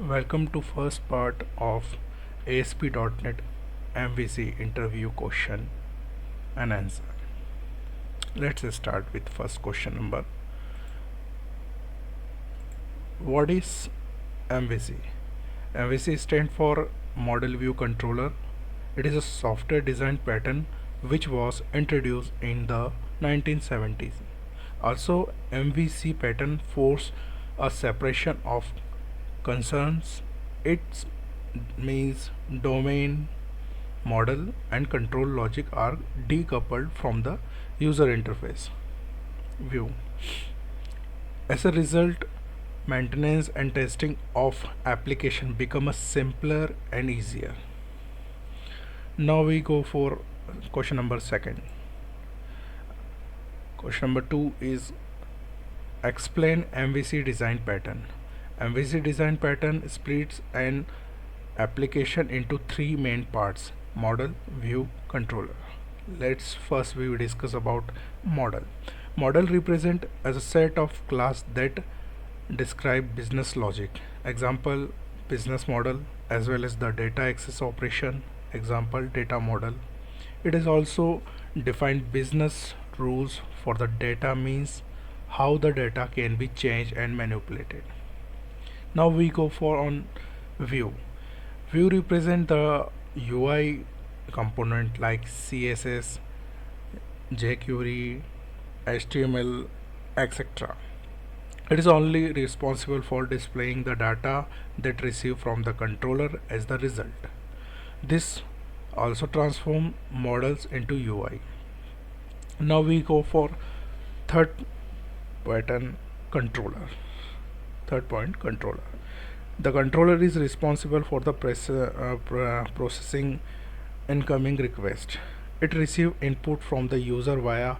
Welcome to first part of ASP .NET MVC interview question and answer. Let's start with first question number. What is MVC? MVC stands for Model View Controller. It is a software design pattern which was introduced in the 1970s. Also, MVC pattern forced a separation of concerns. It means domain, model and control logic are decoupled from the user interface view. As a result, maintenance and testing of application become a simpler and easier. Now we go for question number second. Question number 2 is explain MVC design pattern. MVC design pattern splits an application into three main parts: model, view, controller. Let's first we will discuss about model. Model represent as a set of class that describe business logic. Example, business model, as well as the data access operation. Example, data model. It is also defined business rules for the data, means how the data can be changed and manipulated. Now we go for on view. View represent the UI component like CSS, jQuery, HTML, etc. It is only responsible for displaying the data that receive from the controller as the result. This also transform models into UI. Now we go for third pattern, controller. Third point, controller. The controller is responsible for the processing incoming request. It receives input from the user via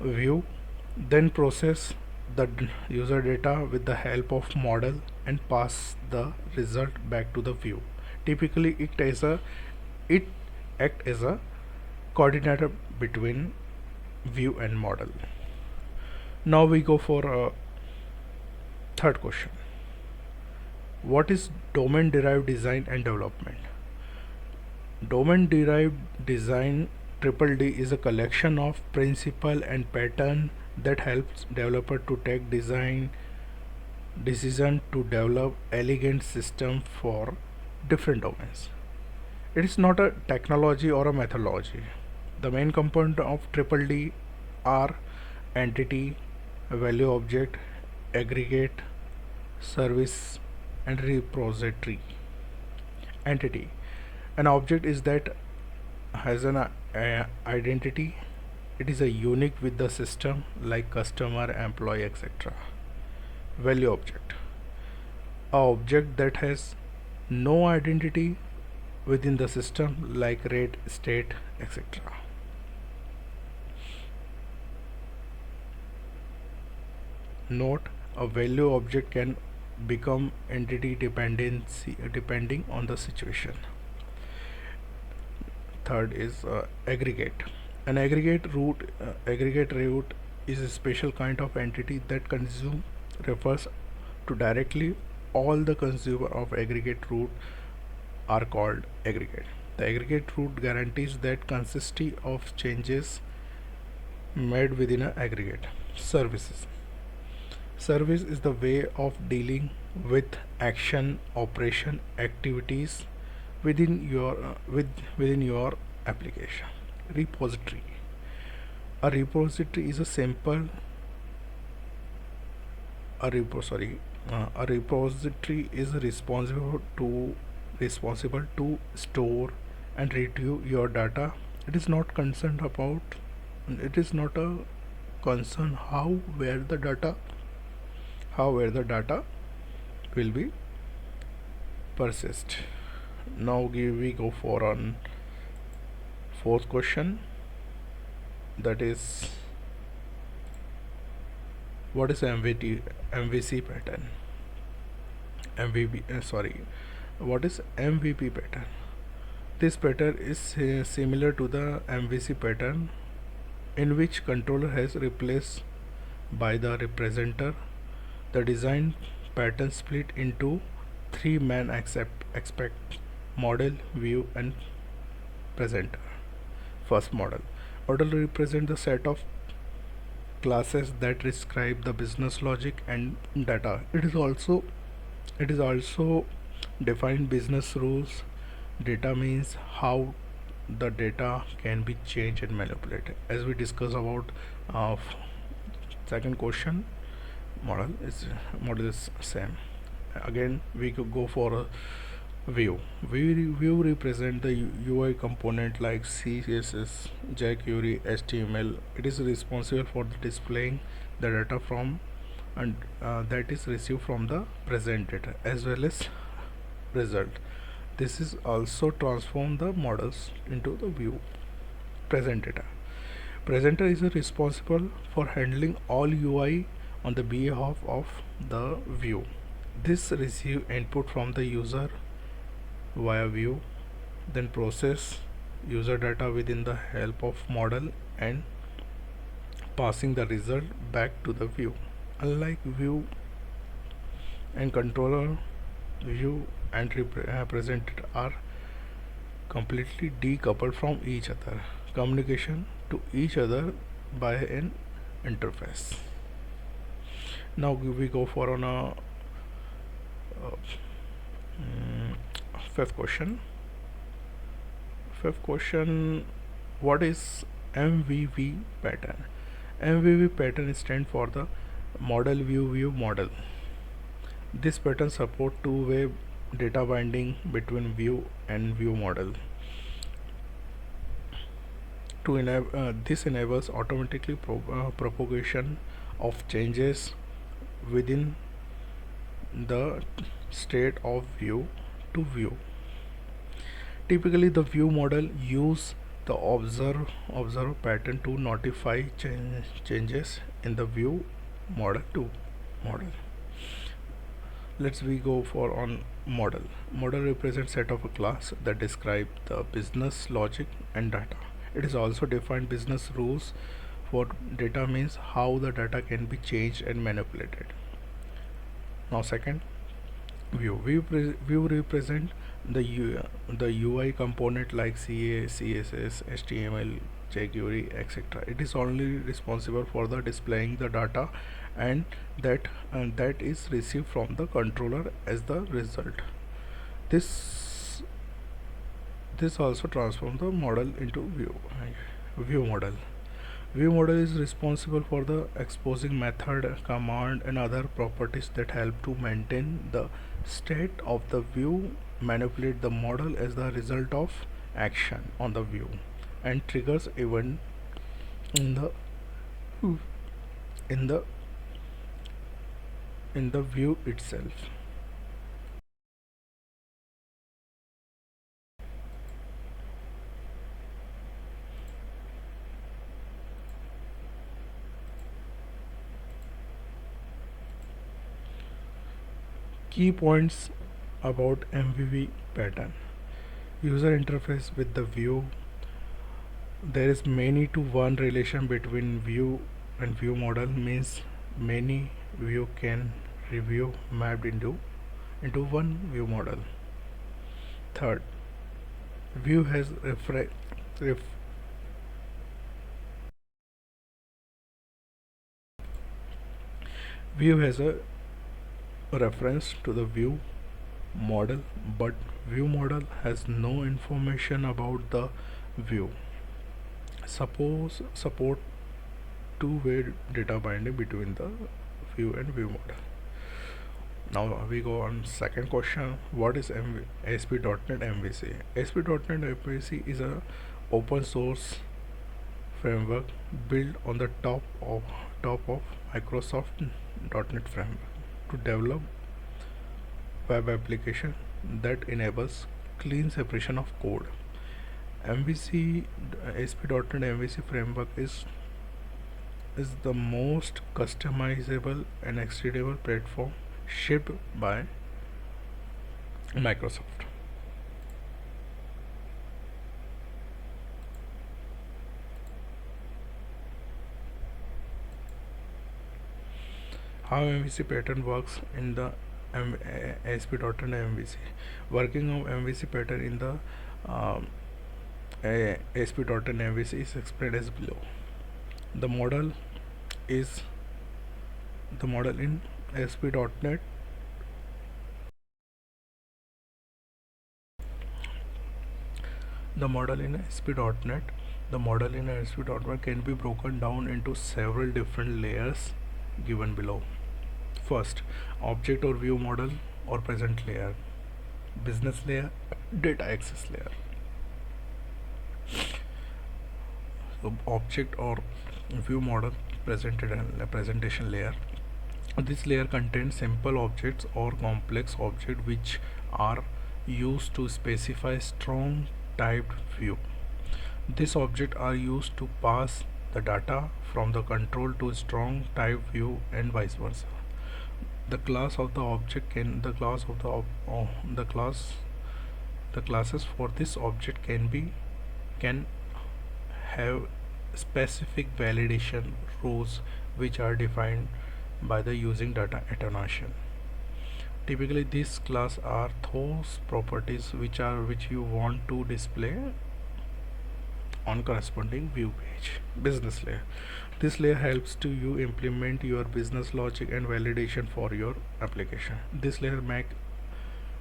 view, then process the user data with the help of model and pass the result back to the view. Typically, it act as a coordinator between view and model. Now we go for a third question. What is domain derived design and development? Domain derived design (DDD) is a collection of principle and pattern that helps developer to take design decision to develop elegant system for different domains. It is not a technology or a methodology. The main component of DDD are entity, value object, aggregate, service and repository. Entity: an object is that has an identity. It is a unique with the system like customer, employee, etc. Value object: a object that has no identity within the system like rate, state, etc. Note: a value object can become entity dependency depending on the situation. Third is aggregate. An aggregate root is a special kind of entity that consume refers to directly all the consumer of aggregate root are called aggregate. The aggregate root guarantees that consistency of changes made within an aggregate. Services: service is the way of dealing with action, operation, activities within your application. Repository: a repository is a simple a repository is responsible to store and retrieve your data. It is not concerned about it is not a concern where the data will be persist. Now we go for on fourth question, that is what is MVC pattern? What is MVP pattern? This pattern is similar to the MVC pattern, in which controller has replaced by the representer. The design pattern split into three main aspect: model, view, and presenter. First, model. Model represent the set of classes that describe the business logic and data. It is also define business rules. Data means how the data can be changed and manipulated. As we discuss about second question, model is same. Again, we could go for a view. View represent the UI component like CSS, jQuery, HTML. It is responsible for the displaying the data from and that is received from the present data as well as result. This is also transform the models into the view present data. Presenter is responsible for handling all UI on the behalf of the view. This receive input from the user via view, then process user data within the help of model and passing the result back to the view. Unlike view and controller, view and presenter are completely decoupled from each other. Communication to each other by an interface. Now we go for on a fifth question. Fifth question: what is MVV pattern? MVV pattern stands for the model view model. This pattern support two-way data binding between view and view model. To enable this enables automatically propagation of changes within the state of view to view. Typically, the view model use the observe pattern to notify changes in the view model to model. Let's we go for on model. Model represents set of a class that describe the business logic and data. It is also defined business rules for data means how the data can be changed and manipulated. Now second, view represent the UI component like CSS, HTML, jQuery, etc. It is only responsible for the displaying the data and that is received from the controller as the result. This also transforms the model into view model. View model is responsible for the exposing method, command and other properties that help to maintain the state of the view, manipulate the model as the result of action on the view, and triggers event in the in the in the view itself. Key points about MVV pattern. User interface with the view. There is many to one relation between view and view model means many view can review mapped into one view model. Third, view has ref, view has a reference to the view model, but view model has no information about the view. Support two-way data binding between the view and view model. Now we go on second question. What is ASP.NET MVC? ASP.NET MVC is a open source framework built on the top of Microsoft .NET framework to develop web application that enables clean separation of code. MVC ASP.NET MVC framework is the most customizable and extendable platform shipped by Microsoft. How MVC pattern works in the ASP.NET MVC. Working of MVC pattern in the ASP.NET MVC is explained as below. The model is the model in ASP.NET. The model in ASP.NET can be broken down into several different layers given below. First, object or view model or present layer, business layer, data access layer. So object or view model presentation layer. This layer contains simple objects or complex objects which are used to specify strong typed view. These objects are used to pass the data from the control to strong type view and vice versa. The class of the object can the class of the classes for this object can have specific validation rules which are defined by the using data annotation. Typically these class are those properties which you want to display on corresponding view page. Business layer. This layer helps to you implement your business logic and validation for your application. This layer make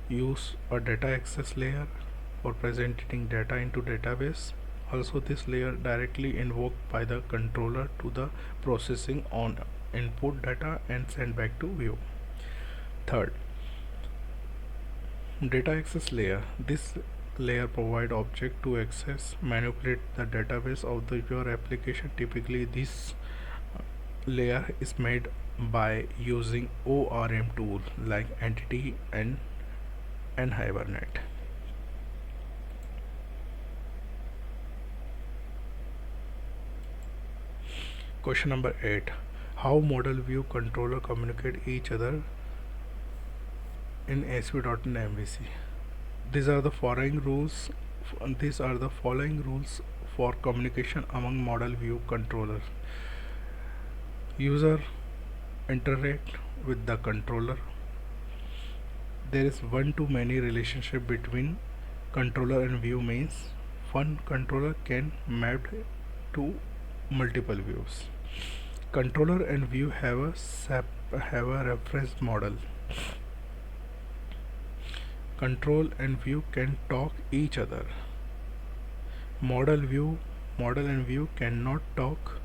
use a data access layer for presenting data into database. Also this layer directly invoked by the controller to the processing on input data and send back to view. Third, data access layer. This layer provide object to access manipulate the database of your application. Typically this layer is made by using ORM tool like entity and Hibernate. Question number 8. How model view controller communicate each other in ASP.NET MVC? These are the following rules for communication among model view controllers. User interact with the controller. There is one-to-many relationship between controller and view means one controller can map to multiple views. Controller and view have a reference model. Control and view can talk each other. Model and view cannot talk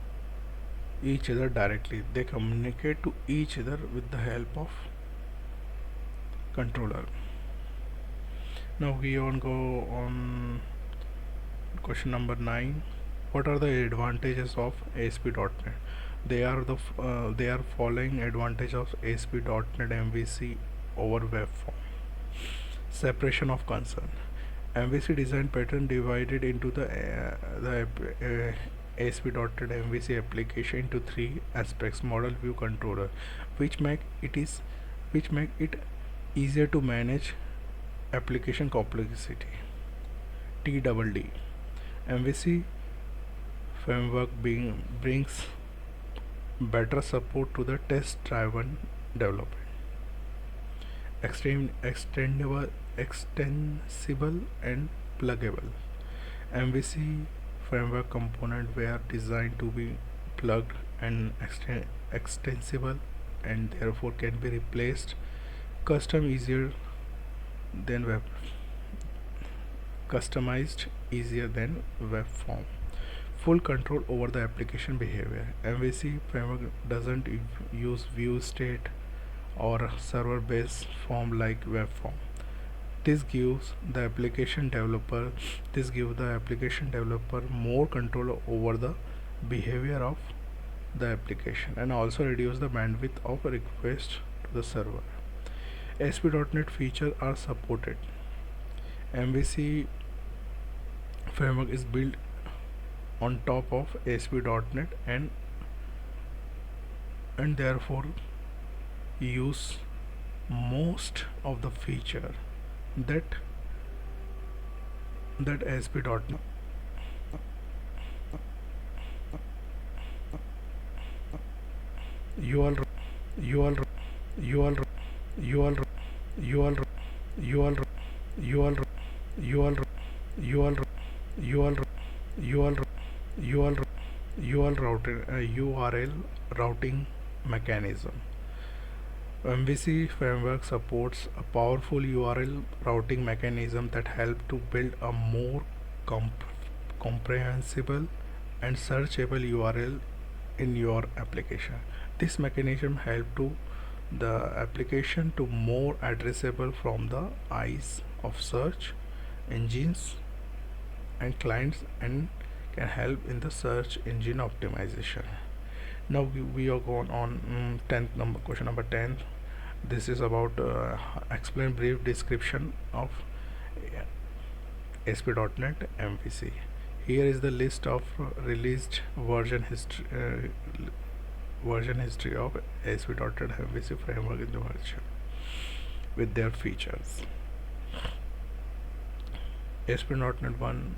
each other directly. They communicate to each other with the help of controller. Now we on go on question number 9. What are the advantages of ASP.NET? They are following advantage of ASP.NET MVC over web form. Separation of concern. MVC design pattern divided into the ASP.NET MVC application into three aspects: model, view, controller, which make it easier to manage application complexity. TDD. MVC framework brings better support to the test-driven development. Extensible and pluggable. MVC framework components were designed to be plugged and extensible and therefore can be replaced customized easier than web form. Full control over the application behavior. MVC framework doesn't use view state or server based form like web form. This gives the application developer more control over the behavior of the application and also reduce the bandwidth of request to the server. ASP.NET features are supported. MVC framework is built on top of ASP.NET and therefore use most of the feature that ASP.NET URL UL UL UL UL UL UL UL UL UL routing URL routing mechanism. MVC framework supports a powerful URL routing mechanism that help to build a more comprehensible and searchable URL in your application. This mechanism help to the application to more addressable from the eyes of search engines and clients, and can help in the search engine optimization. Now we are going on 10th number, question number 10. This is about explain brief description of ASP.NET MVC. Here is the list of released version history of ASP.NET MVC framework in the version with their features. ASP.NET 1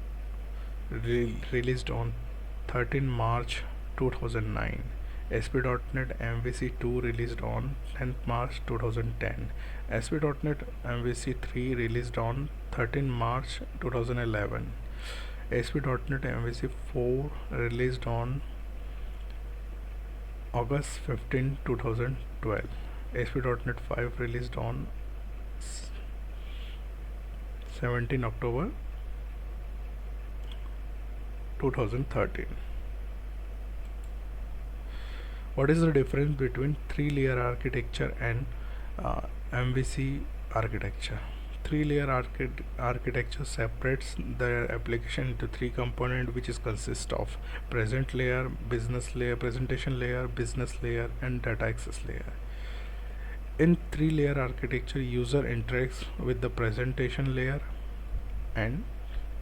released on 13 March 2009. ASP.NET MVC 2 released on 10th March 2010. ASP.NET MVC 3 released on 13 March 2011. ASP.NET MVC 4 released on August 15, 2012. ASP.NET 5 released on 17 October 2013. What is the difference between three-layer architecture and MVC architecture? Three-layer architecture separates the application into three components, which is consist of present layer, business layer, presentation layer, business layer, and data access layer. In three-layer architecture, user interacts with the presentation layer, and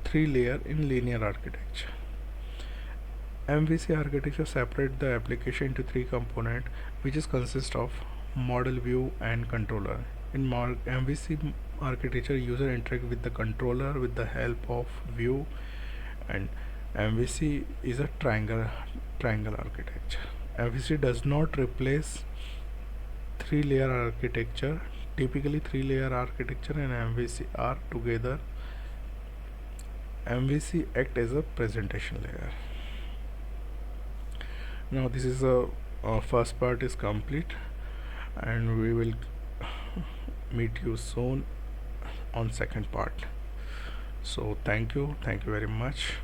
three-layer in linear architecture. MVC architecture separates the application into three components, which is consist of model, view, and controller. In MVC architecture, user interact with the controller with the help of view, and MVC is a triangle architecture. MVC does not replace three-layer architecture. Typically, three-layer architecture and MVC are together. MVC act as a presentation layer. Now this is a first part is complete, and we will meet you soon on second part. So thank you very much.